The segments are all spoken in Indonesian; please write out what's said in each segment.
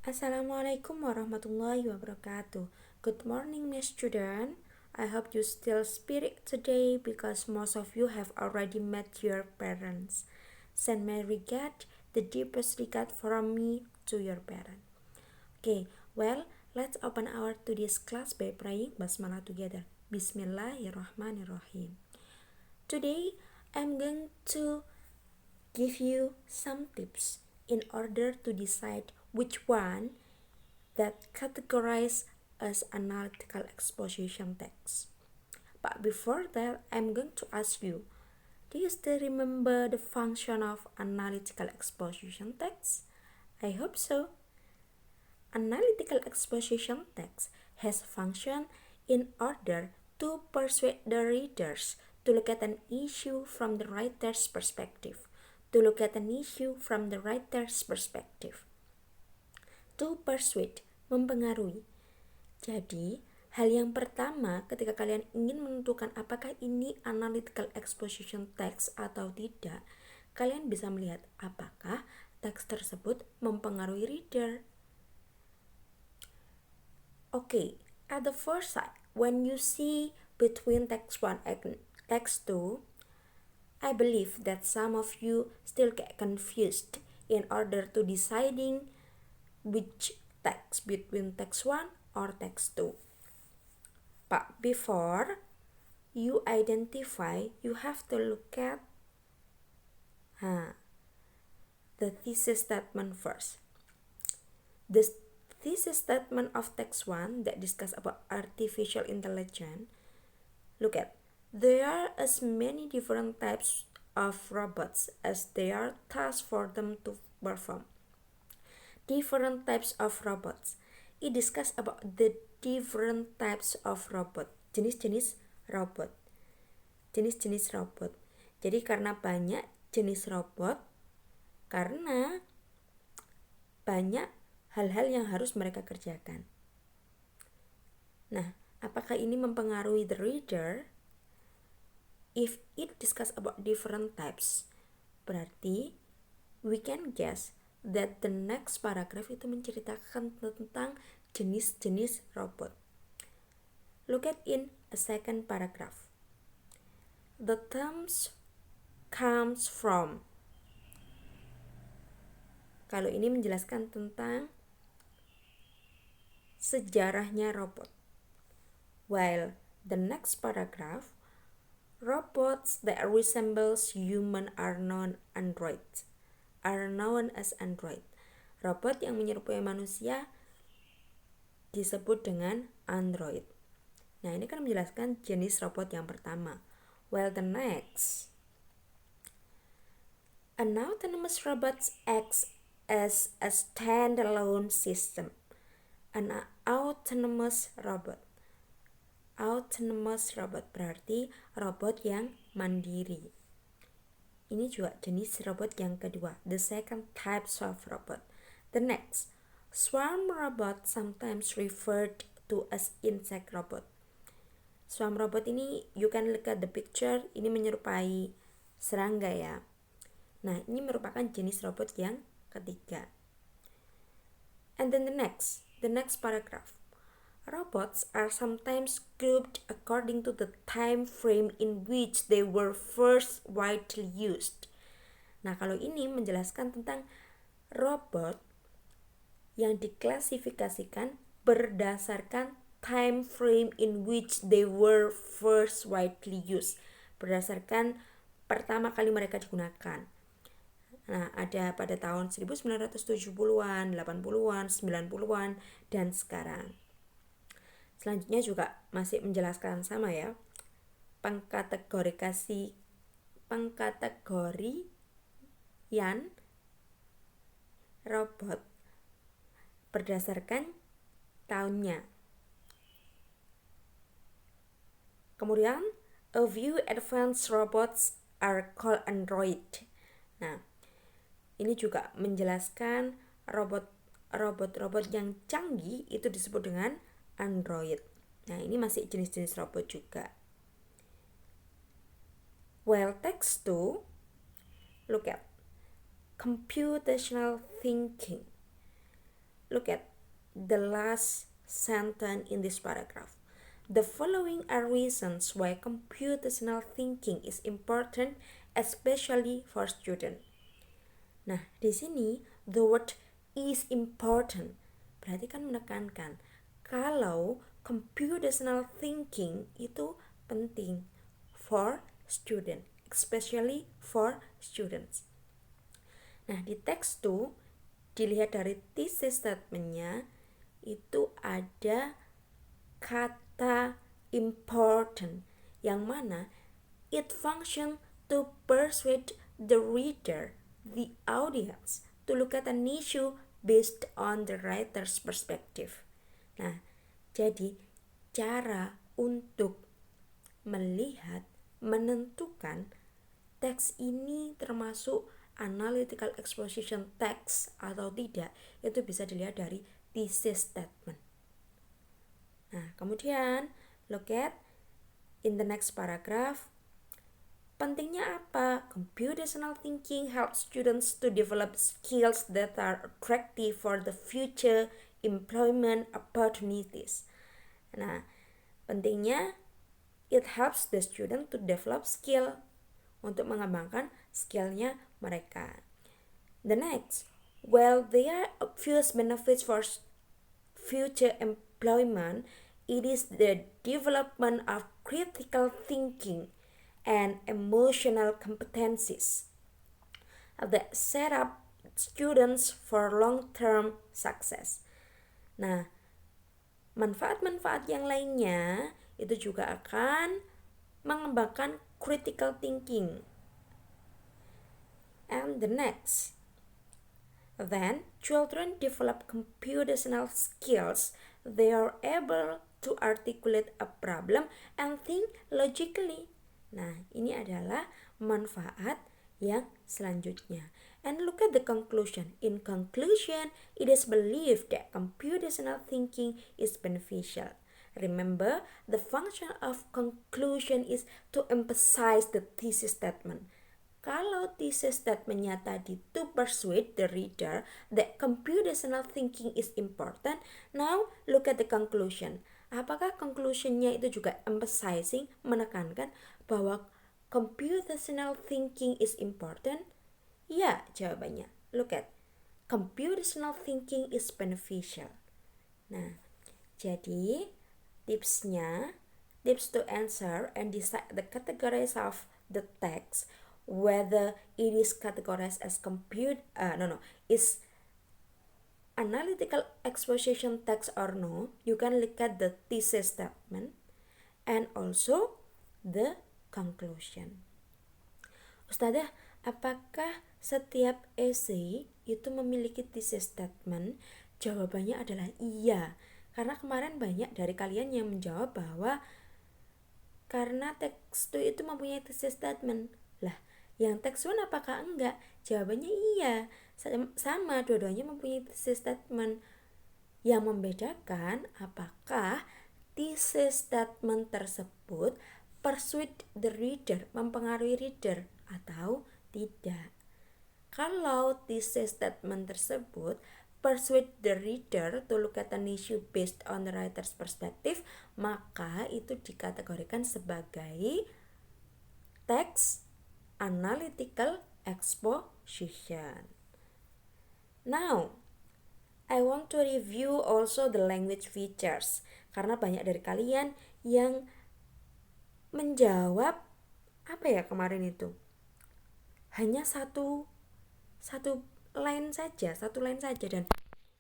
Assalamualaikum warahmatullahi wabarakatuh. Good morning, my student. I hope you still spirit today because most of you have already met your parents. Send my regard, the deepest regard from me to your parent. Okay, well, let's open our today's class by praying Basmalah together. Bismillahirrahmanirrahim. Today, I'm going to give you some tips in order to decide which one that categorize as analytical exposition text. But before that, I'm going to ask you, do you still remember the function of analytical exposition text? I hope so. Analytical exposition text has function in order to persuade the readers to look at an issue from the writer's perspective. To look at an issue from the writer's perspective. To persuade, mempengaruhi. Jadi, hal yang pertama ketika kalian ingin menentukan apakah ini analytical exposition text atau tidak, kalian bisa melihat apakah teks tersebut mempengaruhi reader. Okay, at the first sight, when you see between text 1 and text 2, I believe that some of you still get confused in order to deciding which text between text 1 or text 2. But before you identify, you have to look at the thesis statement first. The thesis statement of text 1 that discuss about artificial intelligence, look at, there are as many different types of robots as there are tasks for them to perform. Different types of robots. It discuss about the different types of robot, jenis-jenis robot. Jenis-jenis robot. Jadi karena banyak jenis robot, karena banyak hal-hal yang harus mereka kerjakan. Nah, apakah ini mempengaruhi the reader? If it discuss about different types, berarti we can guess that the next paragraph itu menceritakan tentang jenis-jenis robot. Look at in a second paragraph. The terms comes from. Kalau ini menjelaskan tentang sejarahnya robot. While the next paragraph, robots that resembles human are known as android. Robot yang menyerupai manusia disebut dengan android. Nah, ini kan menjelaskan jenis robot yang pertama. While the next, an autonomous robot acts as a standalone system. An autonomous robot. Autonomous robot berarti robot yang mandiri. Ini juga jenis robot yang kedua, the second types of robot. The next, swarm robot sometimes referred to as insect robot. Swarm robot ini, you can look at the picture, ini menyerupai serangga ya. Nah, ini merupakan jenis robot yang ketiga. And then the next paragraph. Robots are sometimes grouped according to the time frame in which they were first widely used. Nah, kalau ini menjelaskan tentang robot yang diklasifikasikan berdasarkan time frame in which they were first widely used. Berdasarkan pertama kali mereka digunakan. Nah, ada pada tahun 1970-an, 80-an, 90-an, dan sekarang. Selanjutnya juga masih menjelaskan sama ya. Pengkategorian robot berdasarkan tahunnya. Kemudian, a few advanced robots are called android. Nah, ini juga menjelaskan robot-robot yang canggih itu disebut dengan android. Nah, ini masih jenis-jenis robot juga. Well, text 2, look at computational thinking. look at the last sentence in this paragraph. The following are reasons why computational thinking is important, especially for students. Nah, di sini the word is important berarti kan menekankan kalau computational thinking itu penting for student, especially for students. Nah, di teks tuh dilihat dari thesis statement-nya itu ada kata important yang mana it function to persuade the reader, the audience, to look at an issue based on the writer's perspective. Nah, jadi cara untuk melihat, menentukan teks ini termasuk analytical exposition text atau tidak, itu bisa dilihat dari thesis statement. Nah, kemudian look at in the next paragraph. Pentingnya apa? Computational thinking helps students to develop skills that are attractive for the future employment opportunities. Nah, pentingnya it helps the student to develop skill, untuk mengembangkan skillnya mereka. The next, while there are obvious benefits for future employment, it is the development of critical thinking and emotional competencies that set up students for long-term success. Nah, manfaat-manfaat yang lainnya itu juga akan mengembangkan critical thinking. And the next, then children develop computational skills. They are able to articulate a problem and think logically. Nah, ini adalah manfaat yang selanjutnya. And look at the conclusion. In conclusion, it is believed that computational thinking is beneficial. Remember, the function of conclusion is to emphasize the thesis statement. Kalau thesis statementnya tadi to persuade the reader that computational thinking is important, now look at the conclusion. Apakah conclusionnya itu juga emphasizing, menekankan bahwa computational thinking is important? Ya, jawabannya. Look at computational thinking is beneficial. Nah, jadi tips to answer and decide the categories of the text, whether it is categorized as is analytical exposition text or no. You can look at the thesis statement and also the conclusion. Ustazah, apakah setiap essay itu memiliki thesis statement? Jawabannya adalah iya. Karena kemarin banyak dari kalian yang menjawab bahwa karena teks 2 itu mempunyai thesis statement. Lah, yang teks 1 apakah enggak? Jawabannya iya. Sama, dua-duanya mempunyai thesis statement. Yang membedakan apakah thesis statement tersebut persuade the reader, mempengaruhi reader atau tidak. Kalau thesis statement tersebut persuade the reader to look at an issue based on the writer's perspective, maka itu dikategorikan sebagai text analytical exposition. Now, I want to review also the language features, karena banyak dari kalian yang menjawab kemarin itu hanya satu line saja, dan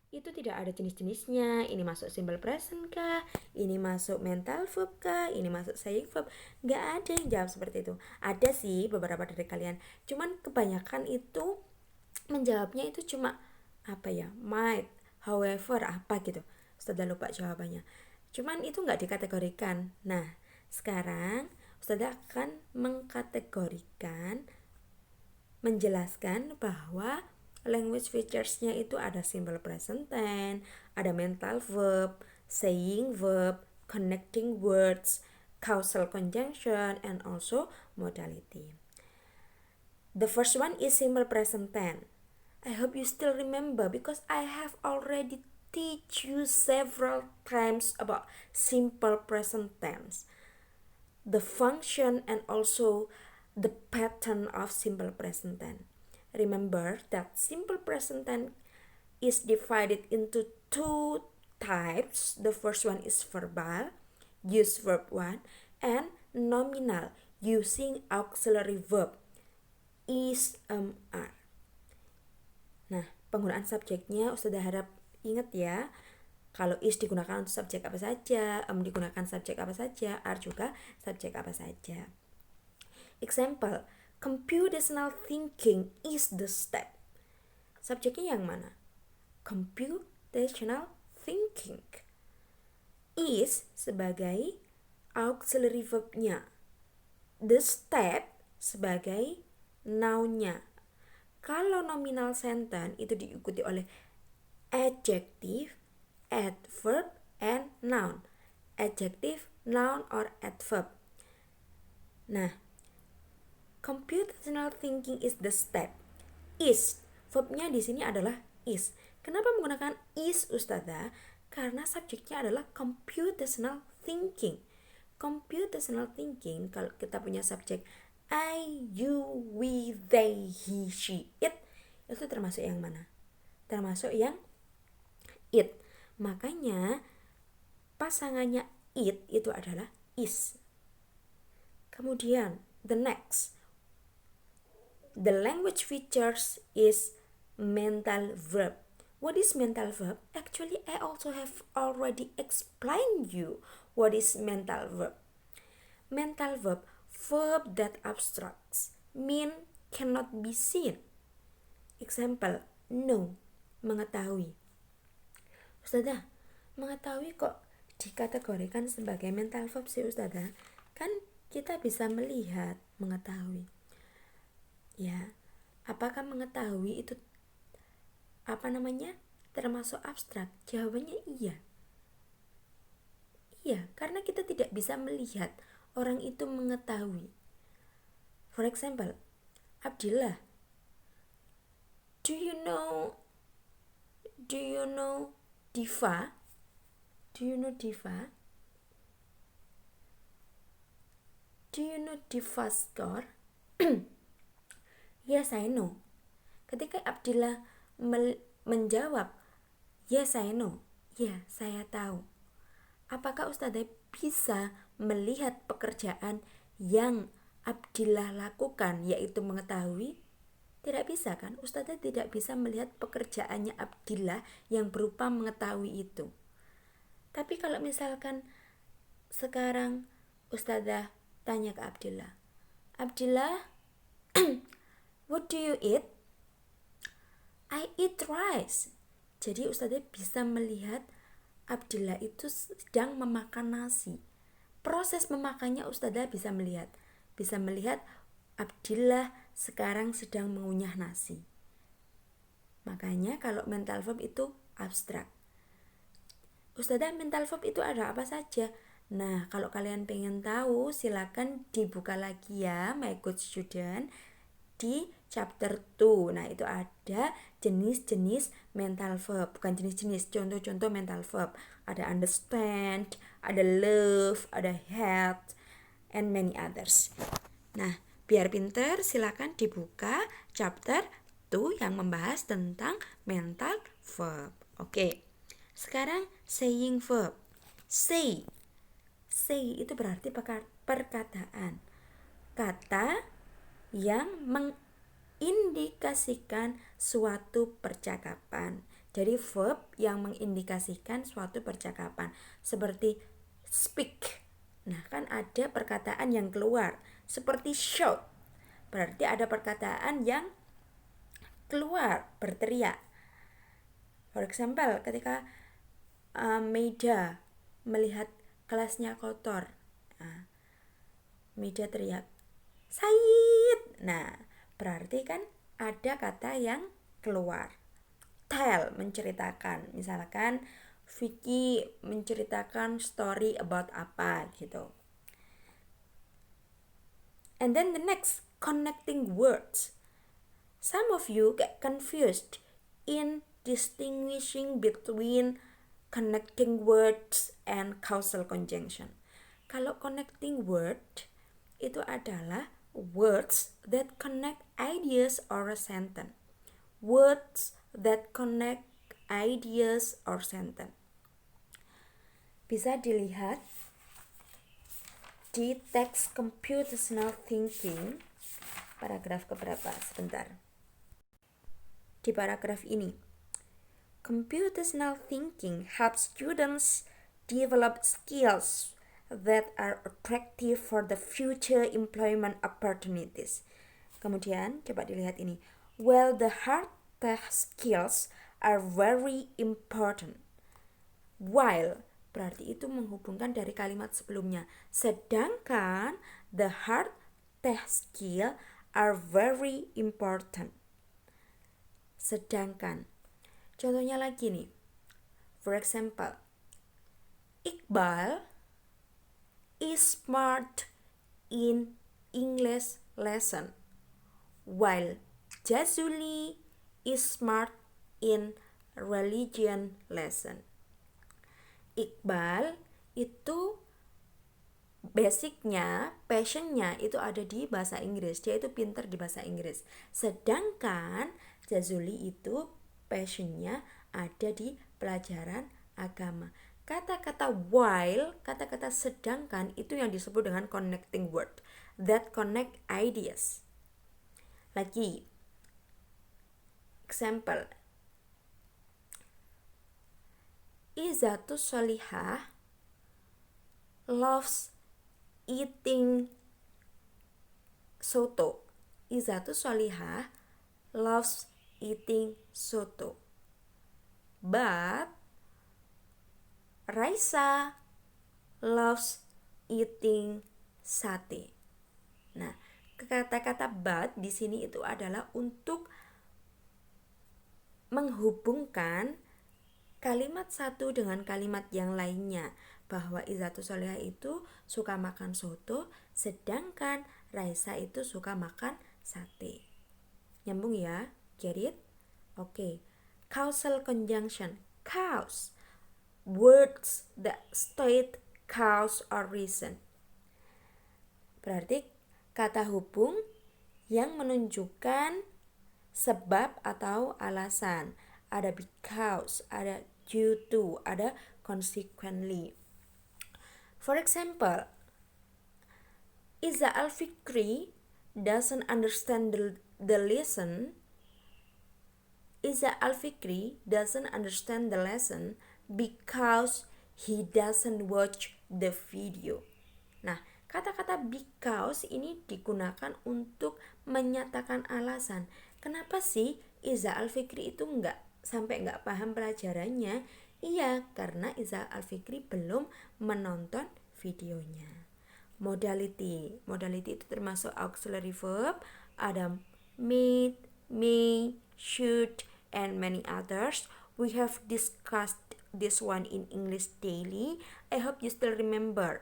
itu tidak ada jenis-jenisnya. Ini masuk simple present kah? Ini masuk mental verb kah? Ini masuk saying verb? Nggak ada yang jawab seperti itu. Ada sih beberapa dari kalian, cuman kebanyakan itu menjawabnya itu cuma might, however, gitu. Ustazah lupa jawabannya. Cuman itu nggak dikategorikan. Nah, sekarang Ustazah akan menjelaskan bahwa language features-nya itu ada simple present tense, ada mental verb, saying verb, connecting words, causal conjunction, and also modality. The first one is simple present tense. I hope you still remember because I have already teach you several times about simple present tense, the function and also the pattern of simple present tense. Remember that simple present tense is divided into two types. The first one is verbal, use verb 1, and nominal, using auxiliary verb is, are. Nah, penggunaan subjeknya Ustazah harap ingat ya. Kalau is digunakan untuk subjek apa saja, digunakan subjek apa saja, are juga subjek apa saja. Example, computational thinking is the step. Subjeknya yang mana? Computational thinking. Is sebagai auxiliary verbnya. The step sebagai noun-nya. Kalau nominal sentence itu diikuti oleh adjective, adverb, and noun. Adjective, noun, or adverb. Nah, computational thinking is the step. Is, verbnya di sini adalah is. Kenapa menggunakan is, Ustazah? Karena subjeknya adalah computational thinking. Computational thinking, kalau kita punya subjek I, you, we, they, he, she, it, itu termasuk yang mana? Termasuk yang it. Makanya pasangannya it itu adalah is. Kemudian the next, the language features is mental verb. What is mental verb? Actually, I also have already explained you what is mental verb. Mental verb, verb that abstracts, mean cannot be seen. Example, know, mengetahui. Ustazah, mengetahui kok dikategorikan sebagai mental verb sih Ustazah? Kan kita bisa melihat mengetahui. Ya, apakah mengetahui itu termasuk abstrak? Jawabannya iya. Iya, karena kita tidak bisa melihat orang itu mengetahui. For example, Abdillah, do you know Diva? Do you know Diva? Do you know Diva's car? Yes, I know. Ketika Abdillah menjawab, yes, I know. Ya, saya tahu. Apakah Ustazah bisa melihat pekerjaan yang Abdillah lakukan, yaitu mengetahui? Tidak bisa kan? Ustazah tidak bisa melihat pekerjaannya Abdillah yang berupa mengetahui itu. Tapi kalau misalkan sekarang Ustazah tanya ke Abdillah, Abdillah, what do you eat? I eat rice. Jadi Ustazah bisa melihat Abdillah itu sedang memakan nasi. Proses memakannya Ustazah bisa melihat. Bisa melihat Abdillah sekarang sedang mengunyah nasi. Makanya kalau mental verb itu abstrak. Ustazah, mental verb itu ada apa saja? Nah, kalau kalian pengen tahu, silakan dibuka lagi ya, my good student, di chapter 2. Nah, itu ada jenis-jenis mental verb. Bukan jenis-jenis, contoh-contoh mental verb. Ada understand, ada love, ada hate, and many others. Nah, biar pinter, silakan dibuka chapter 2 yang membahas tentang mental verb. Oke. Sekarang saying verb. Say itu berarti perkataan. Kata yang mengindikasikan suatu percakapan. Jadi verb yang mengindikasikan suatu percakapan. Seperti speak. Nah, kan ada perkataan yang keluar. Seperti shout. Berarti ada perkataan yang keluar, berteriak. For example, ketika Maida melihat kelasnya kotor, Maida teriak, Said. Nah, berarti kan ada kata yang keluar. Tell, menceritakan. Misalkan Vicky menceritakan story about apa gitu. And then the next, connecting words. Some of you get confused in distinguishing between connecting words and causal conjunction. Kalau connecting word itu adalah words that connect ideas or a sentence. Words that connect ideas or sentence. Bisa dilihat di teks computational thinking paragraf keberapa? Sebentar. Di paragraf ini, computational thinking helps students develop skills that are attractive for the future employment opportunities. Kemudian coba dilihat ini. Well, the hard tech skills are very important. While berarti itu menghubungkan dari kalimat sebelumnya. Sedangkan the hard tech skill are very important. Sedangkan contohnya lagi nih. For example, Iqbal is smart in English lesson, while Jazuli is smart in religion lesson. Iqbal itu basicnya, passionnya itu ada di bahasa Inggris. Dia itu pintar di bahasa Inggris. Sedangkan Jazuli itu passionnya ada di pelajaran agama. Kata-kata while, kata-kata sedangkan itu yang disebut dengan connecting word that connect ideas. Lagi, example, Izatus Solihah loves eating soto. Izatus Solihah loves eating soto. But Raisa loves eating sate. Nah, kata-kata but di sini itu adalah untuk menghubungkan kalimat satu dengan kalimat yang lainnya, bahwa Izatus Solihah itu suka makan soto, sedangkan Raisa itu suka makan sate. Nyambung ya? Get it? Oke. Causal conjunction. Cause. Words that state cause or reason. Berarti kata hubung yang menunjukkan sebab atau alasan. Ada because, ada due to, ada consequently. For example, Iza Al-Fikri doesn't understand the lesson. Iza Al-Fikri doesn't understand the lesson because he doesn't watch the video. Nah, kata-kata because ini digunakan untuk menyatakan alasan. Kenapa sih Iza Al-Fikri itu sampai nggak paham pelajarannya? Iya, karena Iza Al-Fikri belum menonton videonya. Modality itu termasuk auxiliary verb, ada made, may, should, and many others. We have discussed this one in English daily. I hope you still remember.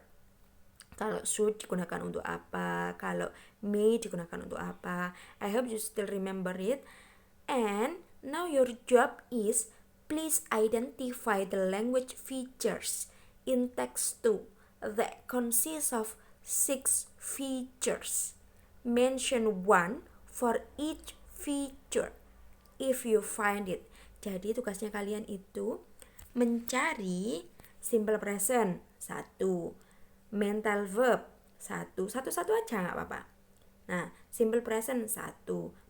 Kalau should digunakan untuk apa, kalau may digunakan untuk apa. I hope you still remember it. And now your job is please identify the language features in text 2 that consists of 6 features. Mention one for each feature if you find it. Jadi tugasnya kalian itu mencari simple present 1, mental verb 1, satu-satu aja nggak apa-apa. Nah, simple present 1,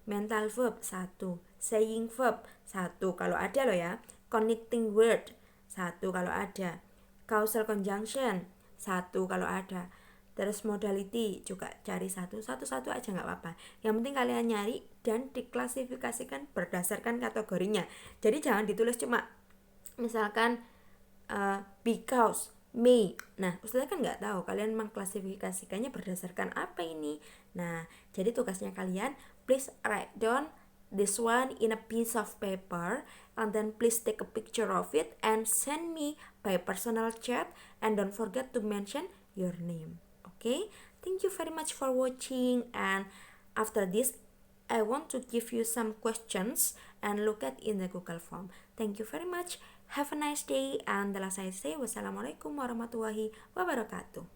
mental verb 1, saying verb 1 kalau ada loh ya, connecting word 1 kalau ada, causal conjunction 1 kalau ada. Terus modality juga cari satu aja nggak apa-apa. Yang penting kalian nyari dan diklasifikasikan berdasarkan kategorinya. Jadi jangan ditulis cuma misalkan because, may. Nah, Ustazah kan nggak tahu kalian mengklasifikasikannya berdasarkan apa ini. Nah, jadi tugasnya kalian please write down this one in a piece of paper and then please take a picture of it and send me by personal chat and don't forget to mention your name. Okay, thank you very much for watching, and after this I want to give you some questions and look at in the Google form. Thank you very much. Have a nice day. And the last I say, wassalamualaikum warahmatullahi wabarakatuh.